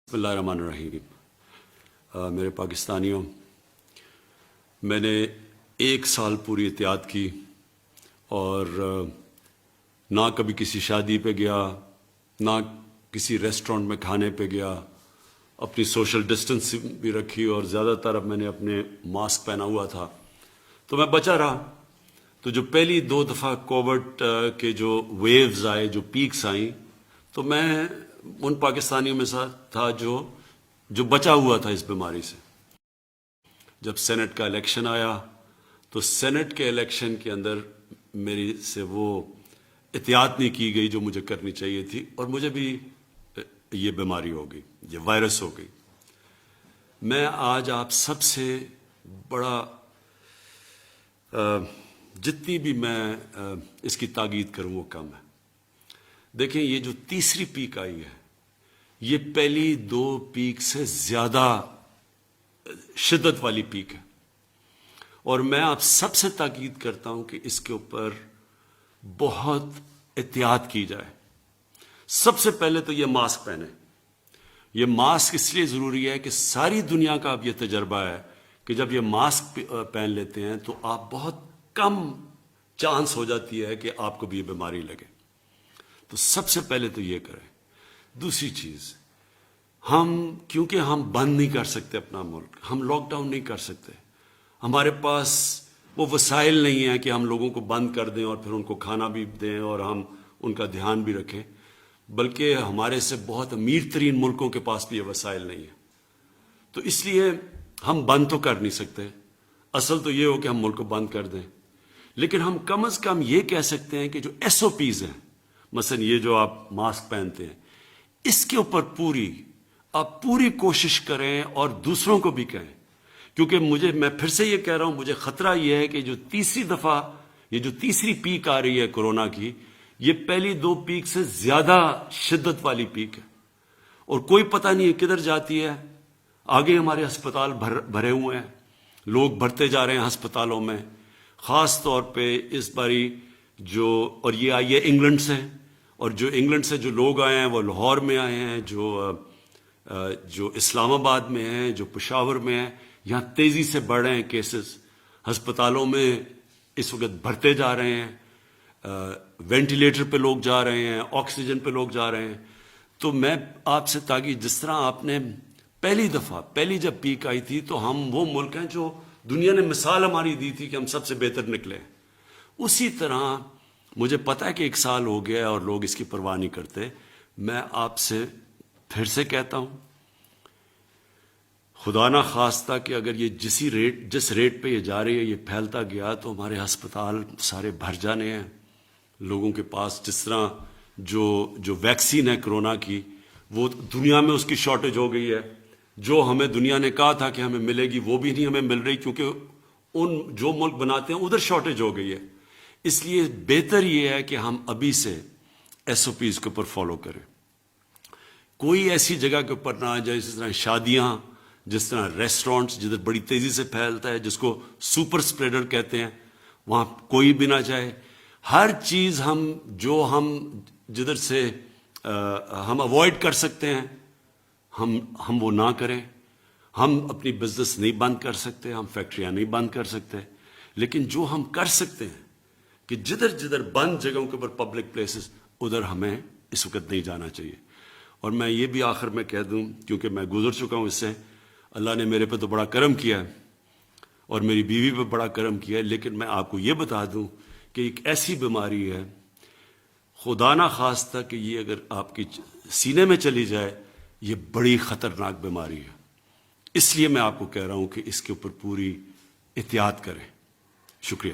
بسم اللہ الرحمن الرحیم۔ میرے پاکستانیوں، میں نے 1 سال پوری احتیاط کی اور نہ کبھی کسی شادی پہ گیا، نہ کسی ریسٹورنٹ میں کھانے پہ گیا، اپنی سوشل ڈسٹنس بھی رکھی اور زیادہ تر اب میں نے اپنے ماسک پہنا ہوا تھا تو میں بچا رہا۔ تو جو پہلی 2 دفعہ کووڈ کے جو ویوز آئے، جو پیکس آئیں، تو میں ان پاکستانیوں میں ساتھ تھا جو بچا ہوا تھا اس بیماری سے۔ جب سینٹ کا الیکشن آیا تو سینٹ کے الیکشن کے اندر میری سے وہ احتیاط نہیں کی گئی جو مجھے کرنی چاہیے تھی، اور مجھے بھی یہ بیماری ہو گئی، یہ وائرس ہو گئی۔ میں آج آپ سب سے بڑا جتنی بھی میں اس کی تاکید کروں وہ کم ہے۔ دیکھیں، یہ جو تیسری پیک آئی ہے یہ پہلی 2 پیک سے زیادہ شدت والی پیک ہے، اور میں آپ سب سے تاکید کرتا ہوں کہ اس کے اوپر بہت احتیاط کی جائے۔ سب سے پہلے تو یہ ماسک پہنیں۔ یہ ماسک اس لیے ضروری ہے کہ ساری دنیا کا اب یہ تجربہ ہے کہ جب یہ ماسک پہن لیتے ہیں تو آپ بہت کم چانس ہو جاتی ہے کہ آپ کو بھی یہ بیماری لگے۔ تو سب سے پہلے تو یہ کریں۔ دوسری چیز، کیونکہ ہم بند نہیں کر سکتے اپنا ملک، ہم لاک ڈاؤن نہیں کر سکتے، ہمارے پاس وہ وسائل نہیں ہیں کہ ہم لوگوں کو بند کر دیں اور پھر ان کو کھانا بھی دیں اور ہم ان کا دھیان بھی رکھیں، بلکہ ہمارے سے بہت امیر ترین ملکوں کے پاس بھی یہ وسائل نہیں ہیں۔ تو اس لیے ہم بند تو کر نہیں سکتے، اصل تو یہ ہو کہ ہم ملک کو بند کر دیں، لیکن ہم کم از کم یہ کہہ سکتے ہیں کہ جو SOPs ہیں، مثلا یہ جو آپ ماسک پہنتے ہیں، اس کے اوپر آپ پوری کوشش کریں اور دوسروں کو بھی کہیں، کیونکہ میں پھر سے یہ کہہ رہا ہوں، مجھے خطرہ یہ ہے کہ جو تیسری پیک آ رہی ہے کورونا کی، یہ پہلی 2 پیک سے زیادہ شدت والی پیک ہے، اور کوئی پتہ نہیں ہے کدھر جاتی ہے۔ آگے ہمارے ہسپتال بھرے ہوئے ہیں، لوگ بھرتے جا رہے ہیں ہسپتالوں میں، خاص طور پہ اس باری اور یہ آئی ہے انگلینڈ سے، اور جو انگلینڈ سے جو لوگ آئے ہیں وہ لاہور میں آئے ہیں، جو اسلام آباد میں ہیں، جو پشاور میں ہیں، یہاں تیزی سے بڑھ رہے ہیں کیسز، ہسپتالوں میں اس وقت بھرتے جا رہے ہیں، وینٹیلیٹر پہ لوگ جا رہے ہیں، آکسیجن پہ لوگ جا رہے ہیں۔ تو میں آپ سے تاکہ جس طرح آپ نے پہلی جب پیک آئی تھی تو ہم وہ ملک ہیں جو دنیا نے مثال ہماری دی تھی کہ ہم سب سے بہتر نکلے، اسی طرح مجھے پتا ہے کہ 1 سال ہو گیا اور لوگ اس کی پرواہ نہیں کرتے۔ میں آپ سے پھر سے کہتا ہوں، خدا نہ خواستہ کہ اگر یہ جس ریٹ پہ یہ جا رہی ہے، یہ پھیلتا گیا تو ہمارے ہسپتال سارے بھر جانے ہیں لوگوں کے پاس۔ جس طرح جو ویکسین ہے کرونا کی، وہ دنیا میں اس کی شارٹیج ہو گئی ہے، جو ہمیں دنیا نے کہا تھا کہ ہمیں ملے گی وہ بھی نہیں ہمیں مل رہی، کیونکہ جو ملک بناتے ہیں ادھر شارٹیج ہو گئی ہے۔ اس لیے بہتر یہ ہے کہ ہم ابھی سے SOPs کے اوپر فالو کریں۔ کوئی ایسی جگہ کے اوپر نہ آ جائے، جس طرح شادیاں، جس طرح ریسٹورنٹس جدھر بڑی تیزی سے پھیلتا ہے، جس کو سپر سپریڈر کہتے ہیں، وہاں کوئی بھی نہ جائے۔ ہر چیز ہم جدھر سے ہم اوائڈ کر سکتے ہیں ہم وہ نہ کریں۔ ہم اپنی بزنس نہیں بند کر سکتے، ہم فیکٹریاں نہیں بند کر سکتے، لیکن جو ہم کر سکتے ہیں کہ جدھر بند جگہوں کے اوپر پبلک پلیسز، ادھر ہمیں اس وقت نہیں جانا چاہیے۔ اور میں یہ بھی آخر میں کہہ دوں، کیونکہ میں گزر چکا ہوں اس سے، اللہ نے میرے پہ تو بڑا کرم کیا ہے اور میری بیوی پہ بڑا کرم کیا ہے، لیکن میں آپ کو یہ بتا دوں کہ ایک ایسی بیماری ہے، خدا نہ خواستہ کہ یہ اگر آپ کی سینے میں چلی جائے، یہ بڑی خطرناک بیماری ہے۔ اس لیے میں آپ کو کہہ رہا ہوں کہ اس کے اوپر پوری احتیاط کریں۔ شکریہ۔